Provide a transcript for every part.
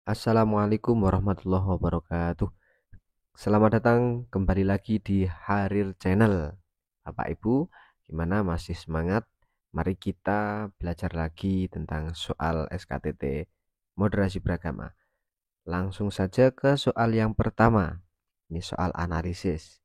Assalamualaikum warahmatullahi wabarakatuh. Selamat datang kembali lagi di Harir Channel. Bapak Ibu, gimana masih semangat? Mari kita belajar lagi tentang soal SKTT moderasi beragama. Langsung saja ke soal yang pertama. Ini soal analisis.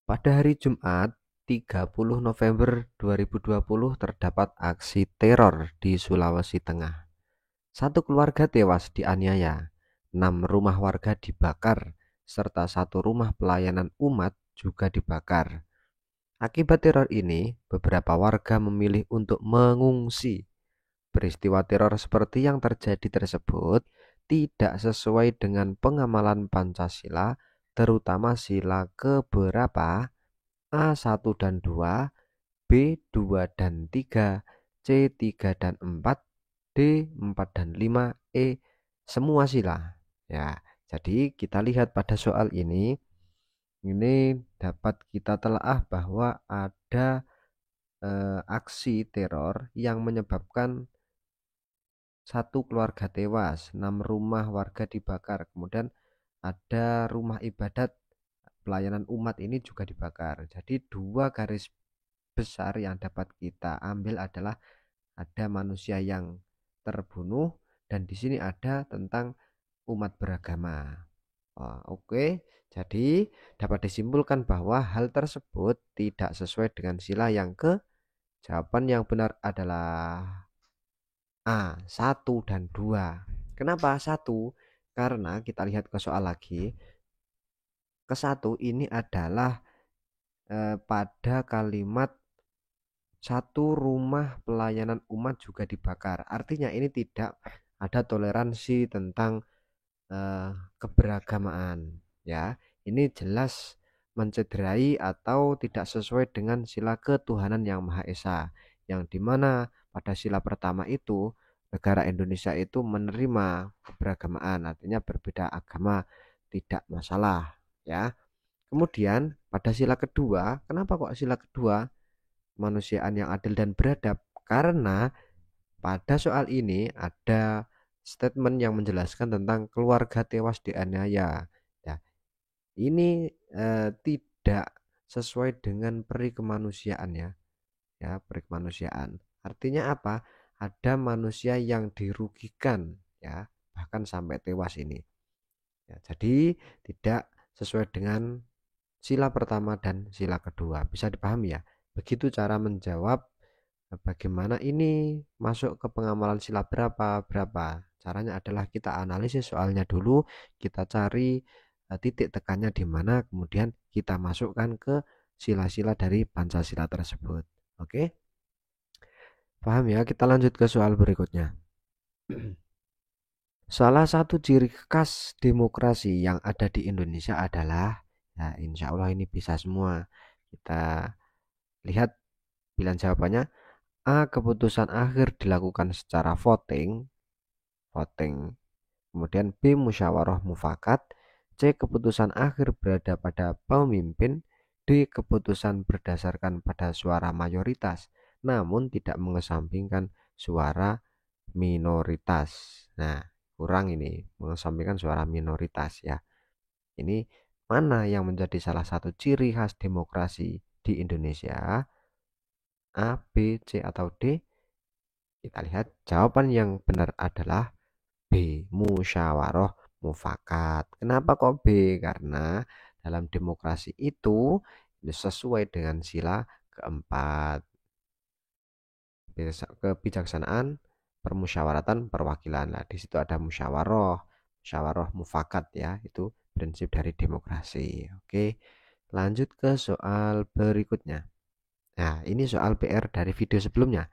Pada hari Jumat 30 November 2020 terdapat aksi teror di Sulawesi Tengah. Satu keluarga tewas dianiaya, 6 rumah warga dibakar, serta satu rumah pelayanan umat juga dibakar. Akibat teror ini, beberapa warga memilih untuk mengungsi. Peristiwa teror seperti yang terjadi tersebut tidak sesuai dengan pengamalan Pancasila, terutama sila keberapa A1 dan 2, B2 dan 3, C3 dan 4, D4 dan 5, E semua sila. Ya, jadi kita lihat pada soal ini dapat kita telaah bahwa ada aksi teror yang menyebabkan satu keluarga tewas, 6 rumah warga dibakar, kemudian ada rumah ibadat pelayanan umat ini juga dibakar. Jadi dua garis besar yang dapat kita ambil adalah ada manusia yang terbunuh dan di sini ada tentang umat beragama. Oke, jadi dapat disimpulkan bahwa hal tersebut tidak sesuai dengan sila yang ke. Jawaban yang benar adalah A, 1 dan 2. Kenapa 1? Karena kita lihat ke soal lagi. Ke 1 ini adalah pada kalimat satu rumah pelayanan umat juga dibakar. Artinya ini tidak ada toleransi tentang keberagamaan. Ya, ini jelas mencederai atau tidak sesuai dengan sila ketuhanan yang Maha Esa. Yang dimana pada sila pertama itu negara Indonesia itu menerima keberagamaan, artinya berbeda agama tidak masalah. Ya, kemudian pada sila kedua, kenapa kok sila kedua? Kemanusiaan yang adil dan beradab, karena pada soal ini ada statement yang menjelaskan tentang keluarga tewas dianiaya. Ya, ini tidak sesuai dengan peri kemanusiaan ya. Ya, peri kemanusiaan. Artinya apa? Ada manusia yang dirugikan ya, bahkan sampai tewas ini. Ya, jadi tidak sesuai dengan sila pertama dan sila kedua. Bisa dipahami ya? Begitu cara menjawab bagaimana ini masuk ke pengamalan sila berapa. Caranya adalah kita analisis soalnya dulu, kita cari titik tekannya di mana, kemudian kita masukkan ke sila-sila dari Pancasila tersebut. Oke, paham ya? Kita lanjut ke soal berikutnya. Salah satu ciri khas demokrasi yang ada di Indonesia adalah, nah insya Allah ini bisa semua. Kita lihat pilihan jawabannya. A. Keputusan akhir dilakukan secara voting. Kemudian B. Musyawarah mufakat. C. Keputusan akhir berada pada pemimpin. D. Keputusan berdasarkan pada suara mayoritas, namun tidak mengesampingkan suara minoritas. Nah, kurang ini mengesampingkan suara minoritas ya. Ini mana yang menjadi salah satu ciri khas demokrasi di Indonesia? A, B, C atau D? Kita lihat jawaban yang benar adalah B, musyawarah mufakat. Kenapa kok B? Karena dalam demokrasi itu sesuai dengan sila keempat, kebijaksanaan, permusyawaratan, perwakilan. Nah, di situ ada musyawarah mufakat ya, itu prinsip dari demokrasi. Oke, lanjut ke soal berikutnya. Nah, ini soal PR dari video sebelumnya.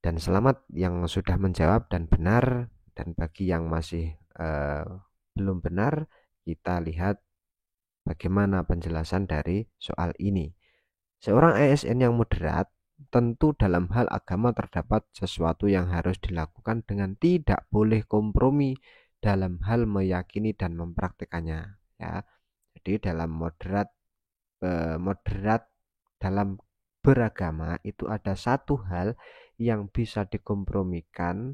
Dan selamat yang sudah menjawab dan benar. Dan bagi yang masih belum benar, kita lihat bagaimana penjelasan dari soal ini. Seorang ASN yang moderat, tentu dalam hal agama terdapat sesuatu yang harus dilakukan dengan tidak boleh kompromi dalam hal meyakini dan mempraktikannya. Ya, jadi dalam moderat dalam beragama itu ada satu hal yang bisa dikompromikan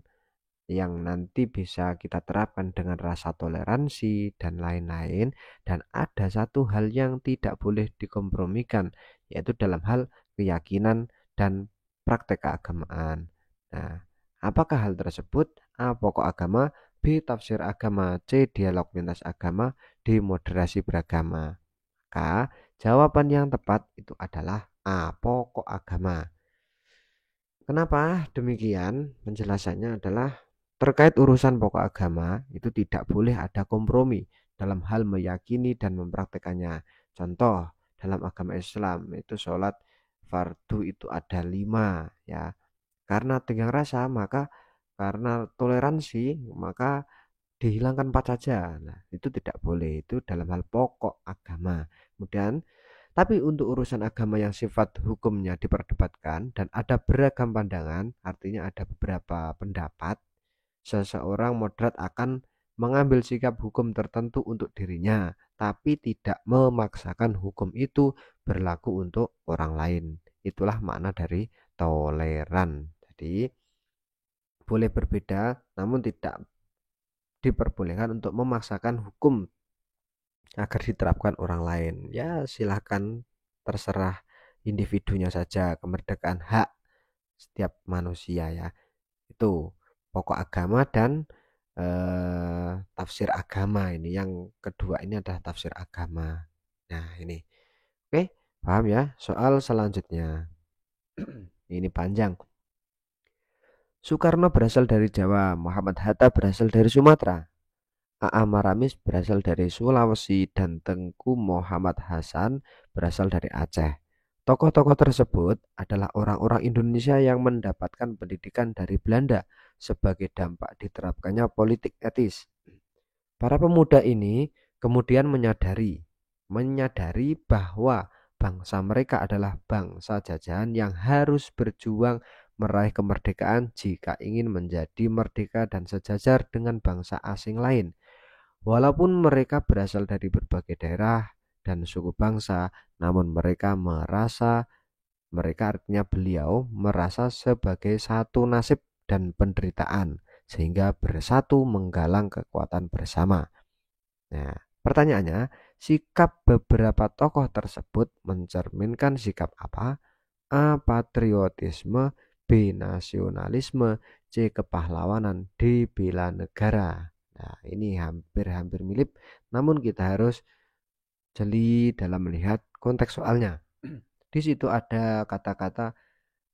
yang nanti bisa kita terapkan dengan rasa toleransi dan lain-lain. Dan ada satu hal yang tidak boleh dikompromikan, yaitu dalam hal keyakinan dan praktek keagamaan. Nah, apakah hal tersebut? A. Pokok agama, B. Tafsir agama, C. Dialog lintas agama, D. Moderasi beragama. Maka jawaban yang tepat itu adalah A. Pokok agama. Kenapa demikian? Penjelasannya adalah terkait urusan pokok agama itu tidak boleh ada kompromi dalam hal meyakini dan mempraktekannya. Contoh, dalam agama Islam itu sholat fardu itu ada 5 ya. Karena tenggang rasa maka karena toleransi maka dihilangkan 4 saja. Nah, itu tidak boleh. Itu dalam hal pokok agama. Kemudian tapi untuk urusan agama yang sifat hukumnya diperdebatkan dan ada beragam pandangan, artinya ada beberapa pendapat, seseorang moderat akan mengambil sikap hukum tertentu untuk dirinya, tapi tidak memaksakan hukum itu berlaku untuk orang lain. Itulah makna dari toleran. Jadi, boleh berbeda, namun tidak diperbolehkan untuk memaksakan hukum agar diterapkan orang lain. Ya, silahkan terserah individunya saja, kemerdekaan hak setiap manusia ya. Itu pokok agama dan tafsir agama ini. Yang kedua ini adalah tafsir agama. Nah, ini. Oke, paham ya? Soal selanjutnya. Ini panjang. Soekarno berasal dari Jawa, Muhammad Hatta berasal dari Sumatera, A.A. Maramis berasal dari Sulawesi, dan Tengku Muhammad Hasan berasal dari Aceh. Tokoh-tokoh tersebut adalah orang-orang Indonesia yang mendapatkan pendidikan dari Belanda sebagai dampak diterapkannya politik etis. Para pemuda ini kemudian menyadari bahwa bangsa mereka adalah bangsa jajahan yang harus berjuang meraih kemerdekaan jika ingin menjadi merdeka dan sejajar dengan bangsa asing lain. Walaupun mereka berasal dari berbagai daerah dan suku bangsa, namun beliau merasa sebagai satu nasib dan penderitaan, sehingga bersatu menggalang kekuatan bersama. Nah, pertanyaannya, sikap beberapa tokoh tersebut mencerminkan sikap apa? A. Patriotisme, B. Nasionalisme, C. Kepahlawanan, D. Bela negara. Nah, ini hampir-hampir mirip, namun kita harus jeli dalam melihat konteks soalnya. Di situ ada kata-kata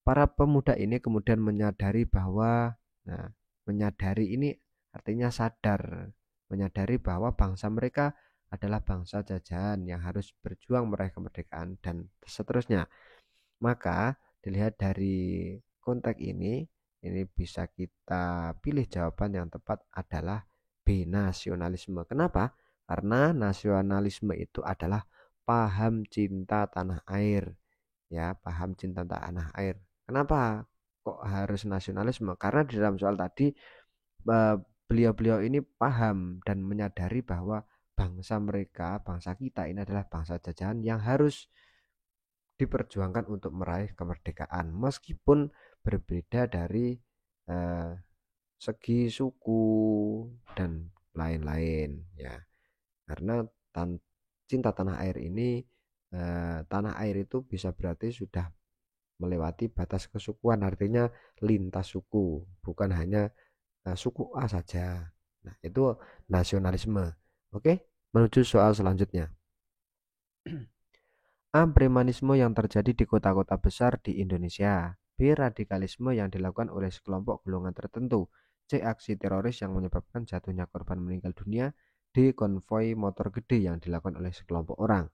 para pemuda ini kemudian menyadari bahwa, nah, menyadari ini artinya sadar, menyadari bahwa bangsa mereka adalah bangsa jajahan yang harus berjuang meraih kemerdekaan dan seterusnya. Maka dilihat dari konteks ini bisa kita pilih jawaban yang tepat adalah B. Nasionalisme. Kenapa? Karena nasionalisme itu adalah paham cinta tanah air. Ya, paham cinta tanah air. Kenapa kok harus nasionalisme? Karena di dalam soal tadi eh, beliau-beliau ini paham dan menyadari bahwa bangsa mereka, bangsa kita ini adalah bangsa jajahan yang harus diperjuangkan untuk meraih kemerdekaan meskipun berbeda dari eh, segi suku dan lain-lain ya. Karena cinta tanah air ini, tanah air itu bisa berarti sudah melewati batas kesukuan, artinya lintas suku, bukan hanya suku A saja. Nah, itu nasionalisme. Oke, menuju soal selanjutnya. A. Premanisme yang terjadi di kota-kota besar di Indonesia. B. Radikalisme yang dilakukan oleh sekelompok golongan tertentu. C. Aksi teroris yang menyebabkan jatuhnya korban meninggal dunia. D. Konvoi motor gede yang dilakukan oleh sekelompok orang.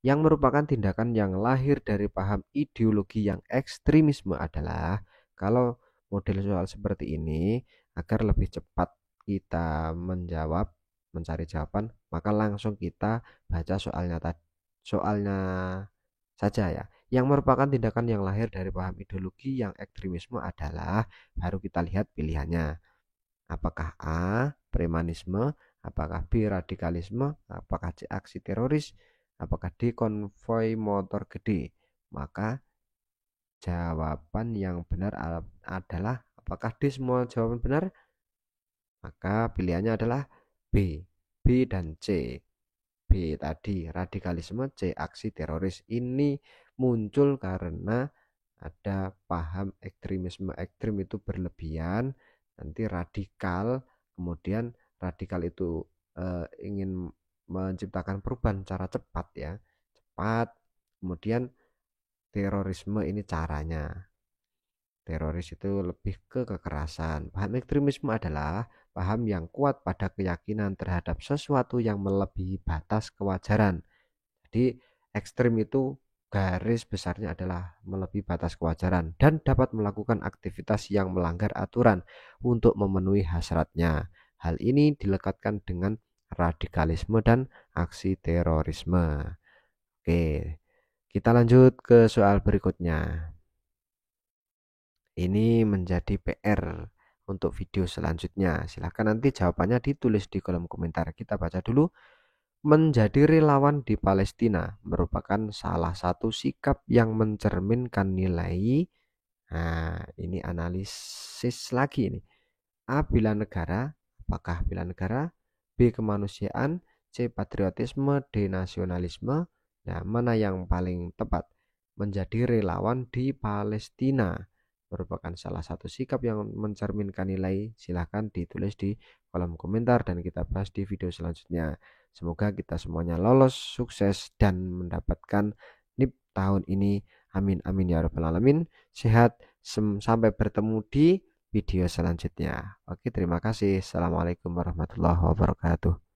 Yang merupakan tindakan yang lahir dari paham ideologi yang ekstremisme adalah, kalau model soal seperti ini, agar lebih cepat kita mencari jawaban, maka langsung kita baca soalnya saja ya. Yang merupakan tindakan yang lahir dari paham ideologi yang ekstremisme adalah, baru kita lihat pilihannya. Apakah A. Premanisme, apakah B. Radikalisme, apakah C. Aksi teroris, apakah D. Konvoi motor gede. Maka jawaban yang benar adalah, apakah D semua jawaban benar? Maka pilihannya adalah B. B dan C. B tadi radikalisme, C aksi teroris. Ini muncul karena ada paham ekstremisme. Ekstrim itu berlebihan, nanti radikal, kemudian radikal itu ingin menciptakan perubahan secara cepat ya, cepat. Kemudian terorisme ini caranya. Teroris itu lebih ke kekerasan. Paham ekstremisme adalah paham yang kuat pada keyakinan terhadap sesuatu yang melebihi batas kewajaran. Jadi ekstrim itu garis besarnya adalah melebihi batas kewajaran dan dapat melakukan aktivitas yang melanggar aturan untuk memenuhi hasratnya. Hal ini dilekatkan dengan radikalisme dan aksi terorisme. Oke, kita lanjut ke soal berikutnya. Ini menjadi PR untuk video selanjutnya. Silahkan nanti jawabannya ditulis di kolom komentar. Kita baca dulu. Menjadi relawan di Palestina merupakan salah satu sikap yang mencerminkan nilai. Nah, ini analisis lagi ini. A. Bela negara. Apakah bela negara? B. Kemanusiaan. C. Patriotisme. D. Nasionalisme. Nah, mana yang paling tepat? Menjadi relawan di Palestina merupakan salah satu sikap yang mencerminkan nilai. Silahkan ditulis di kolom komentar dan kita bahas di video selanjutnya. Semoga kita semuanya lolos, sukses, dan mendapatkan NIP tahun ini. Amin amin ya rabbal alamin. Sehat, sampai bertemu di video selanjutnya. Oke, terima kasih. Assalamualaikum warahmatullahi wabarakatuh.